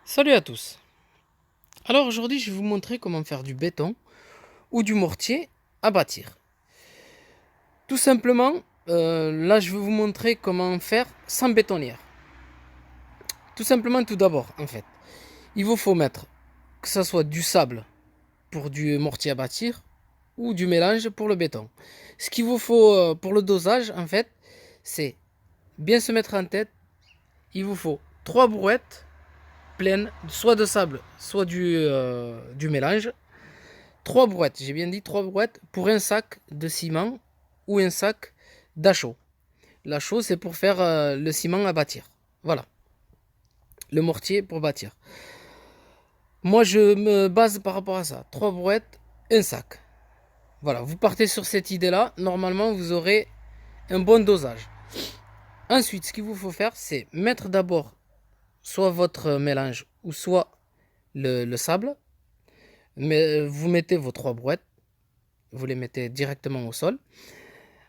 Salut à tous. Alors aujourd'hui je vais vous montrer comment faire du béton ou du mortier à bâtir. Tout simplement, là je vais vous montrer comment faire sans bétonnière. Tout simplement tout d'abord en fait, il vous faut mettre que ce soit du sable pour du mortier à bâtir ou du mélange pour le béton. Ce qu'il vous faut pour le dosage en fait, c'est bien se mettre en tête, il vous faut 3 brouettes pleines, soit de sable, soit du mélange. 3 brouettes, j'ai bien dit 3 brouettes pour un sac de ciment ou un sac d'achaux. L'achaux, c'est pour faire le ciment à bâtir. Voilà, le mortier pour bâtir. Moi, je me base par rapport à ça. 3 brouettes, un sac. Voilà, vous partez sur cette idée-là. Normalement, vous aurez un bon dosage. Ensuite, ce qu'il vous faut faire, c'est mettre d'abord soit votre mélange ou soit le sable. Mais vous mettez vos 3 brouettes. Vous les mettez directement au sol.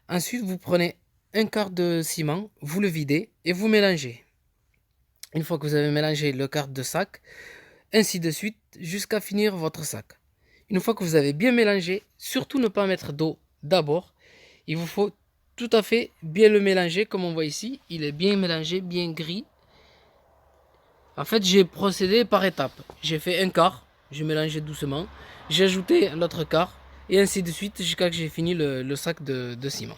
Ensuite, vous prenez un quart de ciment, vous le videz et vous mélangez. Une fois que vous avez mélangé le quart de sac, ainsi de suite jusqu'à finir votre sac. Une fois que vous avez bien mélangé, surtout ne pas mettre d'eau d'abord. Il vous faut tout à fait bien le mélanger comme on voit ici. Il est bien mélangé, bien gris. En fait, j'ai procédé par étapes. J'ai fait un quart, j'ai mélangé doucement. J'ai ajouté l'autre quart et ainsi de suite jusqu'à ce que j'ai fini le sac de ciment.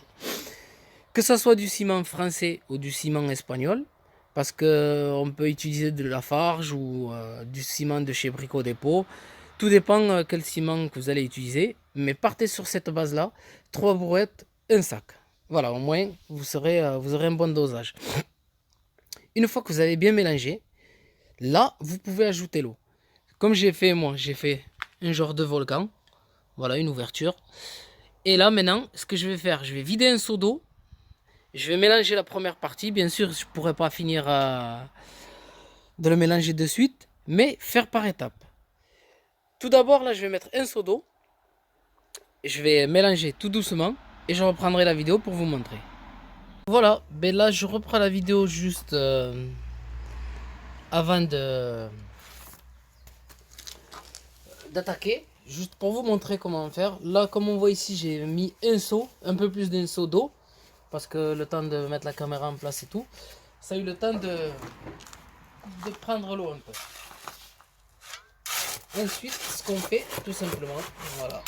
Que ça soit du ciment français ou du ciment espagnol, parce que on peut utiliser de la farge ou du ciment de chez Brico Dépôt. Tout dépend quel ciment que vous allez utiliser, mais partez sur cette base-là, 3 brouettes, un sac. Voilà, au moins vous aurez un bon dosage. Une fois que vous avez bien mélangé, là vous pouvez ajouter l'eau. Comme j'ai fait moi, j'ai fait un genre de volcan, voilà une ouverture. Et là maintenant, ce que je vais faire, je vais vider un seau d'eau. Je vais mélanger la première partie. Bien sûr, je ne pourrai pas finir de le mélanger de suite, mais faire par étapes. Tout d'abord, là, je vais mettre un seau d'eau. Je vais mélanger tout doucement et je reprendrai la vidéo pour vous montrer. Voilà, ben là, je reprends la vidéo juste avant d'attaquer, juste pour vous montrer comment faire. Là, comme on voit ici, j'ai mis un seau, un peu plus d'un seau d'eau, parce que le temps de mettre la caméra en place et tout, ça a eu le temps de prendre l'eau un peu. Ensuite, ce qu'on fait, tout simplement, voilà.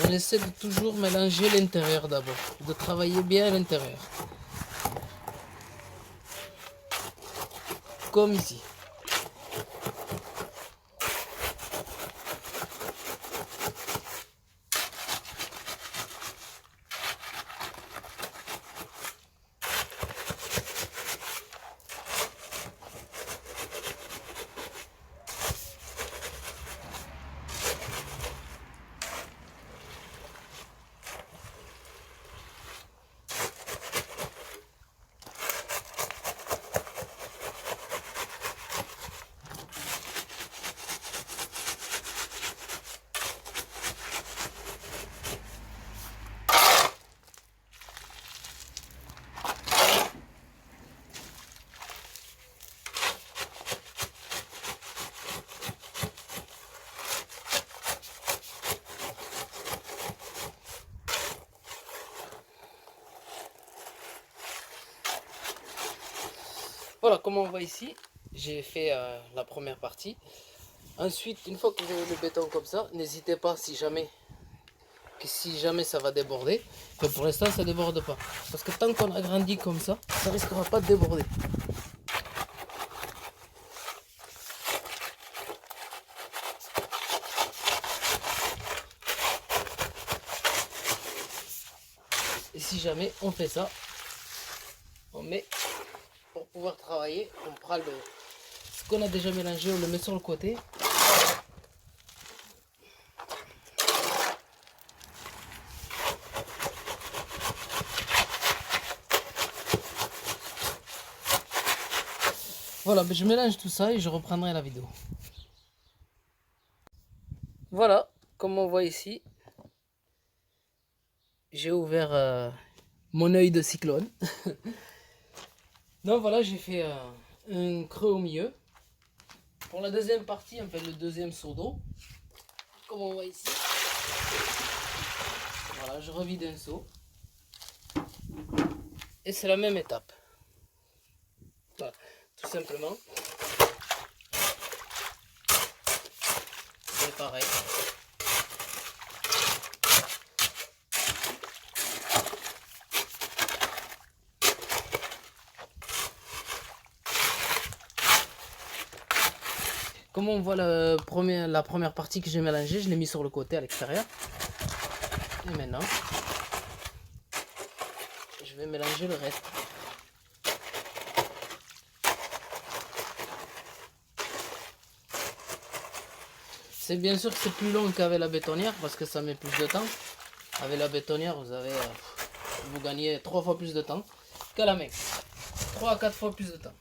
On essaie de toujours mélanger l'intérieur d'abord, de travailler bien à l'intérieur. Comme ici. Voilà, comme on voit ici, j'ai fait la première partie. Ensuite, une fois que vous avez le béton comme ça, n'hésitez pas si jamais ça va déborder. Mais pour l'instant, ça ne déborde pas. Parce que tant qu'on agrandit comme ça ne risquera pas de déborder. Et si jamais on fait ça, on met, pour pouvoir travailler, on prend ce qu'on a déjà mélangé, on le met sur le côté. Voilà, je mélange tout ça et je reprendrai la vidéo. Voilà, comme on voit ici, j'ai ouvert mon œil de cyclone. Donc voilà, j'ai fait un creux au milieu. Pour la deuxième partie, en fait le deuxième seau d'eau, comme on voit ici, voilà, je revide un seau. Et c'est la même étape. Voilà, tout simplement. C'est pareil. Comme on voit la première partie que j'ai mélangée, je l'ai mis sur le côté à l'extérieur. Et maintenant, je vais mélanger le reste. C'est bien sûr que c'est plus long qu'avec la bétonnière parce que ça met plus de temps. Avec la bétonnière, vous gagnez 3 fois plus de temps qu'à la main. 3 à 4 fois plus de temps.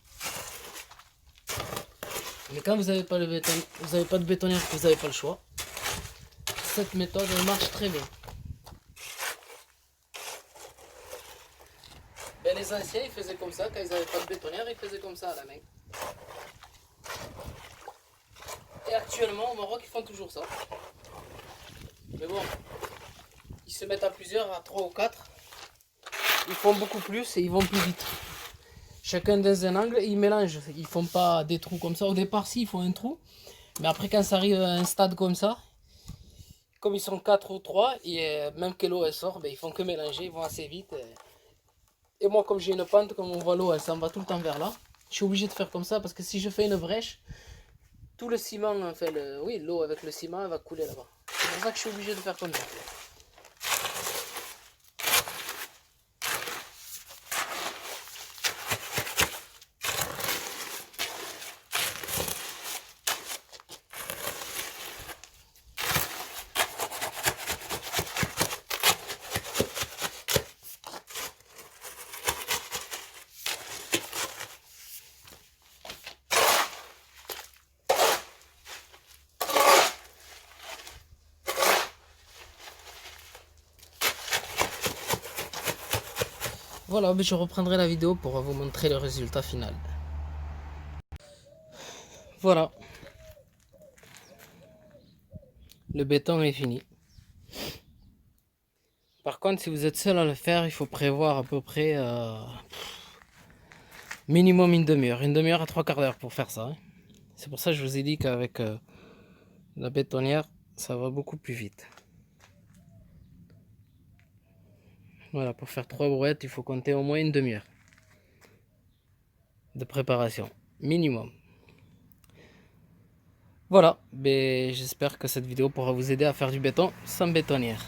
Mais quand vous n'avez pas, pas de bétonnière, vous n'avez pas le choix. Cette méthode elle marche très bien. Ben, les anciens ils faisaient comme ça, quand ils n'avaient pas de bétonnière, ils faisaient comme ça à la main. Et actuellement au Maroc ils font toujours ça. Mais bon, ils se mettent à plusieurs, à 3 ou 4. Ils font beaucoup plus et ils vont plus vite. Chacun dans un angle, ils mélangent. Ils font pas des trous comme ça. Au départ, si, ils font un trou. Mais après, quand ça arrive à un stade comme ça, comme ils sont 4 ou 3, et même que l'eau elle sort, ben, ils font que mélanger, ils vont assez vite. Et moi, comme j'ai une pente, comme on voit l'eau, elle s'en va tout le temps vers là. Je suis obligé de faire comme ça parce que si je fais une brèche, tout le ciment, enfin, oui, l'eau avec le ciment, elle va couler là-bas. C'est pour ça que je suis obligé de faire comme ça. Voilà, je reprendrai la vidéo pour vous montrer le résultat final. Voilà, le béton est fini. Par contre, si vous êtes seul à le faire, il faut prévoir à peu près minimum une demi-heure à 3/4 d'heure pour faire ça. C'est pour ça que je vous ai dit qu'avec la bétonnière, ça va beaucoup plus vite. Voilà, pour faire 3 brouettes, il faut compter au moins une demi-heure de préparation, minimum. Voilà, j'espère que cette vidéo pourra vous aider à faire du béton sans bétonnière.